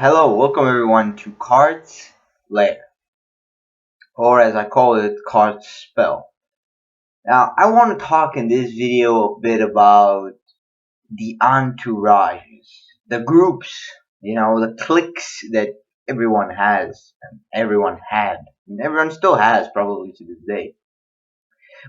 Hello, welcome everyone to Carth's Lair, or as I call it, Carth's Spell. Now, I want to talk in this video a bit about the entourages, the groups, the cliques that everyone has, and everyone had, and everyone still has probably to this day.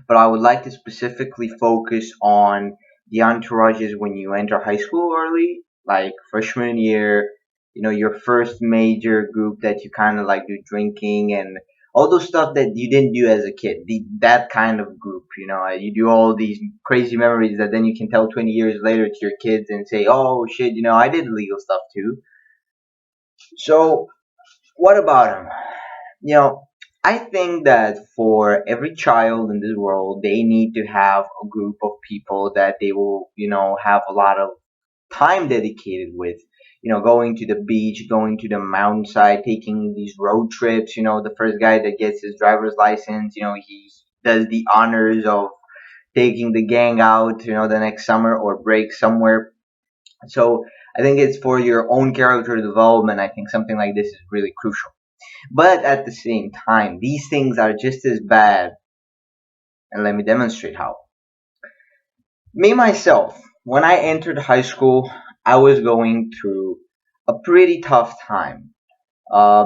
But I would like to specifically focus on the entourages when you enter high school early, like freshman year, your first major group that you kind of like do drinking and all those stuff that you didn't do as a kid. That kind of group, you do all these crazy memories that then you can tell 20 years later to your kids and say, oh shit, I did illegal stuff too. So, what about them? You know, I think that for every child in this world, they need to have a group of people that they will, have a lot of time dedicated with. Going to the beach, going to the mountainside, taking these road trips. The first guy that gets his driver's license, he does the honors of taking the gang out, the next summer or break somewhere. So I think it's for your own character development. I think something like this is really crucial. But at the same time, these things are just as bad, and let me demonstrate how. Me, myself, when I entered high school, I was going through a pretty tough time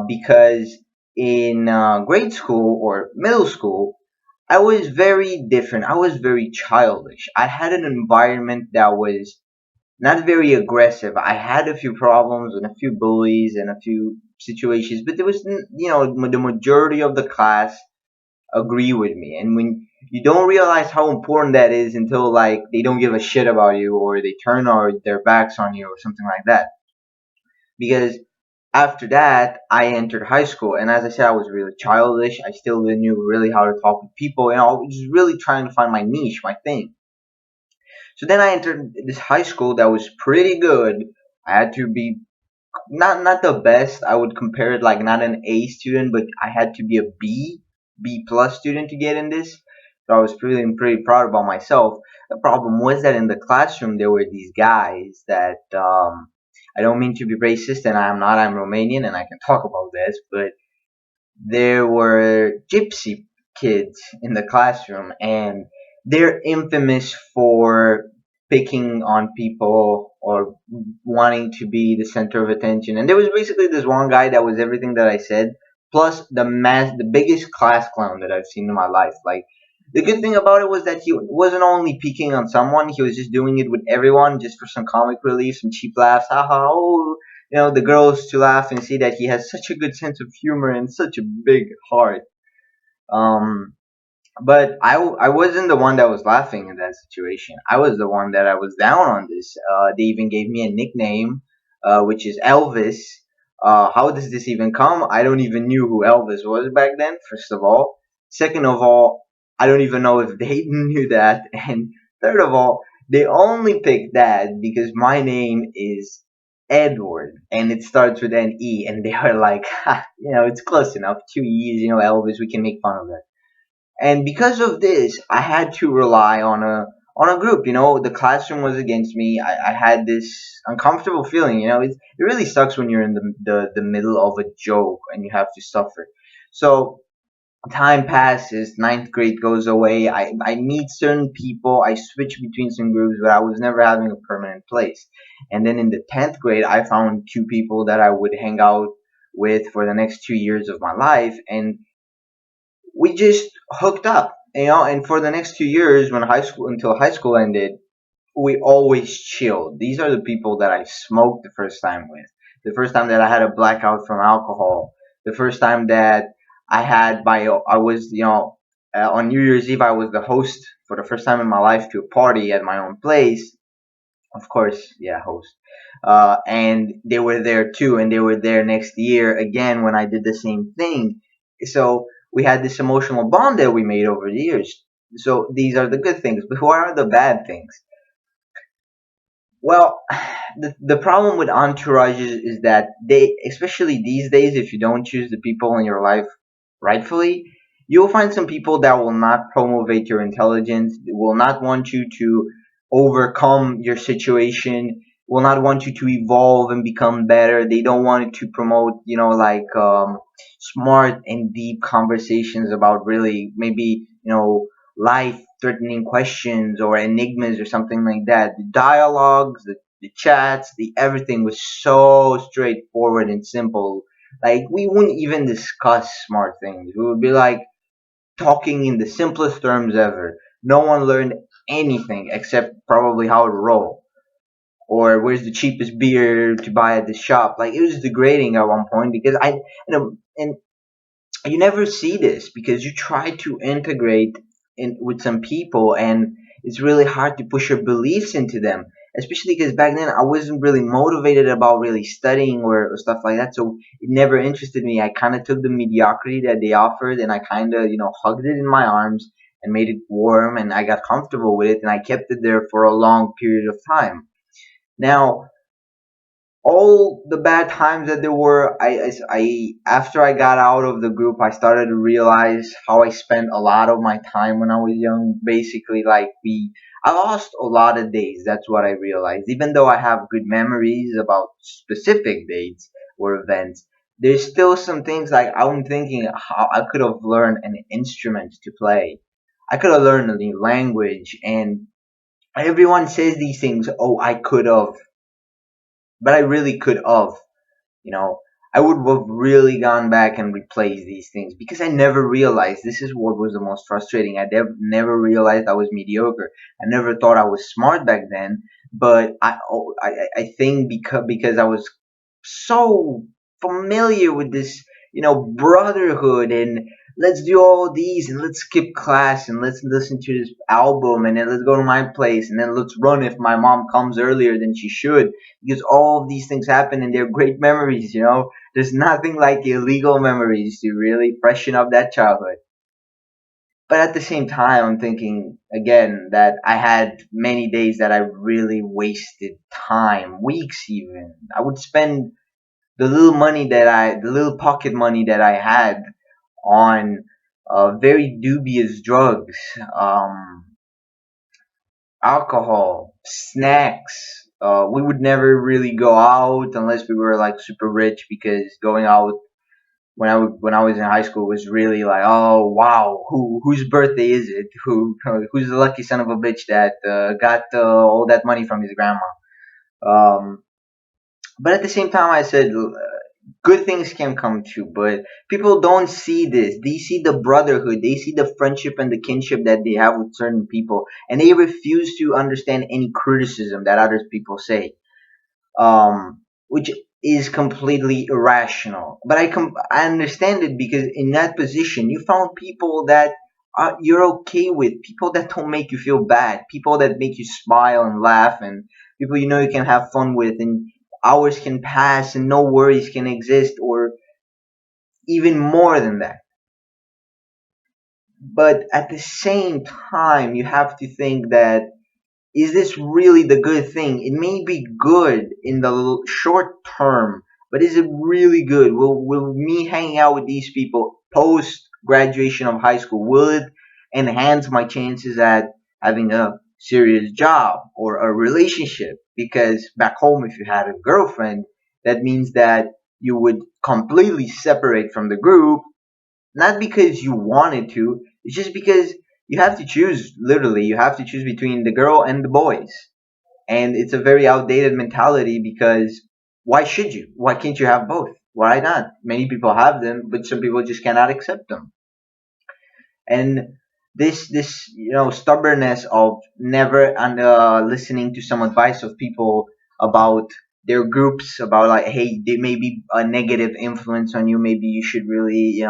because in grade school or middle school, I was very different. I was very childish. I had an environment that was not very aggressive. I had a few problems and a few bullies and a few situations, but there was, the majority of the class agree with me. And when you don't realize how important that is until like they don't give a shit about you or they turn or their backs on you or something like that. Because after that, I entered high school, and as I said, I was really childish. I still didn't knew really how to talk with people. I was just really trying to find my niche, my thing. So then I entered this high school that was pretty good. I had to be not the best. I would compare it like not an A student, but I had to be a B plus student to get in this. So I was feeling pretty proud about myself. The problem was that in the classroom there were these guys that I don't mean to be racist, and I'm not. I'm Romanian, and I can talk about this, but there were gypsy kids in the classroom, and they're infamous for picking on people or wanting to be the center of attention. And there was basically this one guy that was everything that I said, plus the biggest class clown that I've seen in my life. Like the good thing about it was that he wasn't only picking on someone; he was just doing it with everyone, just for some comic relief, some cheap laughs. Haha! Oh, the girls to laugh and see that he has such a good sense of humor and such a big heart. Um, but I wasn't the one that was laughing in that situation. I was the one that I was down on this. They even gave me a nickname, which is Elvis. How does this even come? I don't even knew who Elvis was back then, first of all. Second of all, I don't even know if they knew that. And third of all, they only picked that because my name is Edward and it starts with an E. And they were like, ha, it's close enough. Two E's, Elvis, we can make fun of that. And because of this, I had to rely on a group. The classroom was against me. I had this uncomfortable feeling. It really sucks when you're in the middle of a joke and you have to suffer. So time passes, ninth grade goes away. I meet certain people. I switch between some groups, but I was never having a permanent place. And then in the 10th grade, I found two people that I would hang out with for the next 2 years of my life, and we just hooked up. And for the next 2 years, when high school until high school ended, we always chilled. These are the people that I smoked the first time with, the first time that I had a blackout from alcohol, the first time that I was, on New Year's Eve, I was the host for the first time in my life to a party at my own place. Of course, yeah, host. And they were there too, and they were there next year again when I did the same thing. So we had this emotional bond that we made over the years. So these are the good things. But what are the bad things? Well, the problem with entourages is that they, especially these days, if you don't choose the people in your life rightfully, you will find some people that will not promote your intelligence, will not want you to overcome your situation. will not want you to evolve and become better. They don't want to promote, like smart and deep conversations about really maybe, life threatening questions or enigmas or something like that. The dialogues, the chats, the everything was so straightforward and simple. Like we wouldn't even discuss smart things. We would be like talking in the simplest terms ever. No one learned anything except probably how to roll or where's the cheapest beer to buy at the shop. Like it was degrading at one point because and you never see this because you try to integrate in with some people and it's really hard to push your beliefs into them, especially because back then I wasn't really motivated about really studying or stuff like that, so it never interested me. I kind of took the mediocrity that they offered and I kind of hugged it in my arms and made it warm and I got comfortable with it and I kept it there for a long period of time. Now all the bad times that there were, after I got out of the group, I started to realize how I spent a lot of my time when I was young. Basically, like I lost a lot of days. That's what I realized. Even though I have good memories about specific dates or events, there's still some things like I'm thinking how I could have learned an instrument to play. I could have learned a new language, and everyone says these things. Oh, I could have, but I really could have. You know, I would have really gone back and replaced these things because I never realized this is what was the most frustrating. I never realized I was mediocre. I never thought I was smart back then, but I think because I was so familiar with this, brotherhood and let's do all these and let's skip class and let's listen to this album and then let's go to my place and then let's run if my mom comes earlier than she should because all of these things happen and they're great memories. There's nothing like illegal memories to really freshen up that childhood. But at the same time, I'm thinking again that I had many days that I really wasted time, weeks even. I would spend the little pocket money that I had on very dubious drugs, alcohol, snacks. We would never really go out unless we were like super rich because going out when I was in high school was really like, oh wow, whose birthday is it? Who's the lucky son of a bitch that got all that money from his grandma? Um, but at the same time, I said good things can come too, but people don't see this. They see the brotherhood, they see the friendship and the kinship that they have with certain people, and they refuse to understand any criticism that other people say, which is completely irrational. But I understand it because in that position, you found people that you're okay with, people that don't make you feel bad, people that make you smile and laugh, and people you can have fun with, and hours can pass and no worries can exist, or even more than that. But at the same time, you have to think that is this really the good thing? It may be good in the short term, but is it really good? Will me hanging out with these people post graduation of high school, will it enhance my chances at having a serious job or a relationship? Because back home, if you had a girlfriend, that means that you would completely separate from the group, not because you wanted to, it's just because you have to choose, literally you have to choose between the girl and the boys, and it's a very outdated mentality because why can't you have both? Why not? Many people have them, but some people just cannot accept them. And this stubbornness of never listening to some advice of people about their groups, about like, hey, they may be a negative influence on you, maybe you should really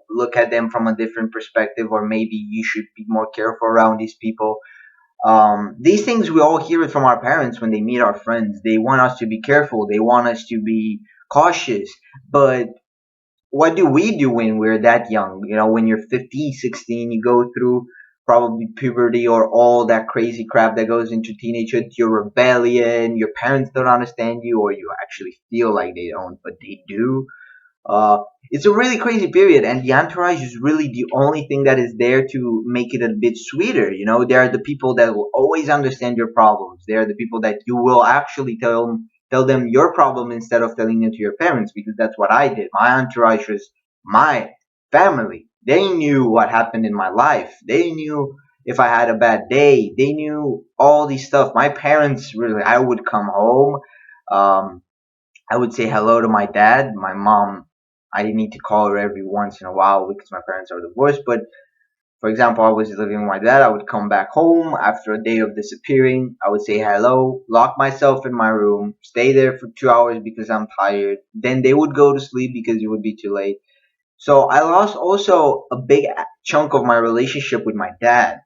look at them from a different perspective, or maybe you should be more careful around these people. These things we all hear it from our parents when they meet our friends. They want us to be careful, they want us to be cautious, but what do we do when we're that young? When you're 15, 16, you go through probably puberty or all that crazy crap that goes into teenagehood. You're rebellion, your parents don't understand you, or you actually feel like they don't, but they do. Uh, it's a really crazy period, and the entourage is really the only thing that is there to make it a bit sweeter. You know, they are the people that will always understand your problems. They are the people that you will actually tell them your problem instead of telling it to your parents, because that's what I did. My entourage was my family. They knew what happened in my life. They knew if I had a bad day. They knew all these stuff. My parents really. I would come home. Um, I would say hello to my dad. My mom, I need to call her every once in a while because my parents are divorced. But for example, I was living with my dad. I would come back home after a day of disappearing. I would say hello, lock myself in my room, stay there for 2 hours because I'm tired. Then they would go to sleep because it would be too late. So I lost also a big chunk of my relationship with my dad.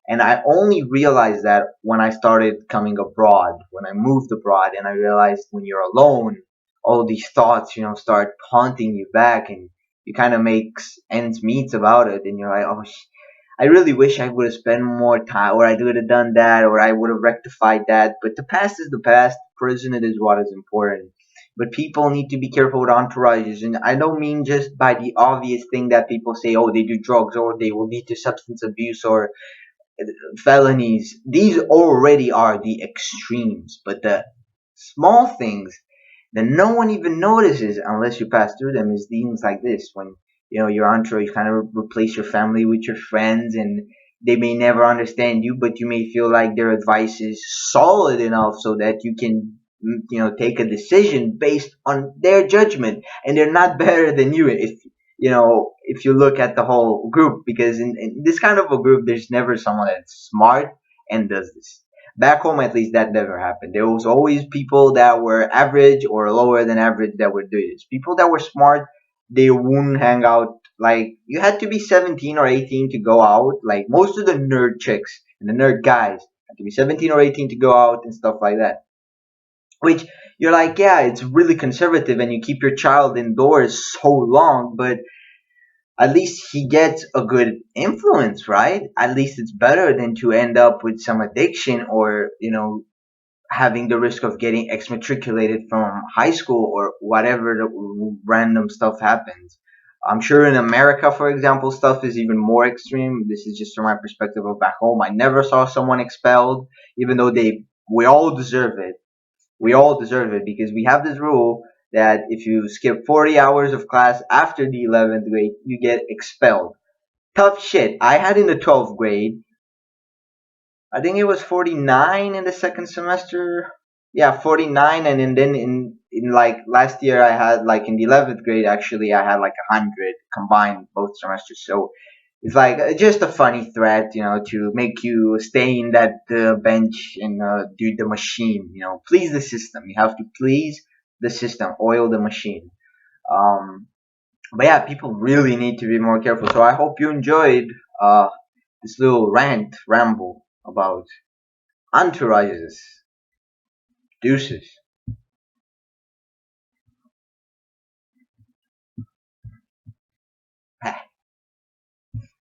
And I only realized that when I started coming abroad, when I moved abroad, and I realized when you're alone, all these thoughts, start haunting you back, and you kind of makes ends meet about it, and you're like, oh, I really wish I would have spent more time, or I would have done that, or I would have rectified that. But the past is the past. Present is what is important. But people need to be careful with entourages, and I don't mean just by the obvious thing that people say, oh, they do drugs, or they will lead to substance abuse, or felonies. These already are the extremes, but the small things that no one even notices unless you pass through them is things like this. When your entourage kind of replace your family with your friends, and they may never understand you, but you may feel like their advice is solid enough so that you can take a decision based on their judgment, and they're not better than you if you look at the whole group, because in this kind of a group there's never someone that's smart and does this. Back home, at least, that never happened. There was always people that were average or lower than average that were doing this. People that were smart, they wouldn't hang out. Like, you had to be 17 or 18 to go out. Like, most of the nerd chicks and the nerd guys had to be 17 or 18 to go out and stuff like that. Which, you're like, yeah, it's really conservative and you keep your child indoors so long, but at least he gets a good influence, right? At least it's better than to end up with some addiction, or having the risk of getting exmatriculated from high school or whatever the random stuff happens. I'm sure in America, for example, stuff is even more extreme. This is just from my perspective of back home. I never saw someone expelled, even though we all deserve it. We all deserve it because we have this rule that if you skip 40 hours of class after the 11th grade, you get expelled. Tough shit. I had in the 12th grade, I think it was 49 in the second semester. Yeah, 49, and then in like last year I had, like, in the 11th grade actually I had like 100 combined both semesters. So it's like just a funny threat, to make you stay in that bench and do the machine. Please the system. You have to please the system, oil the machine. Um, but yeah, people really need to be more careful. So I hope you enjoyed this little ramble about entourages. Deuces.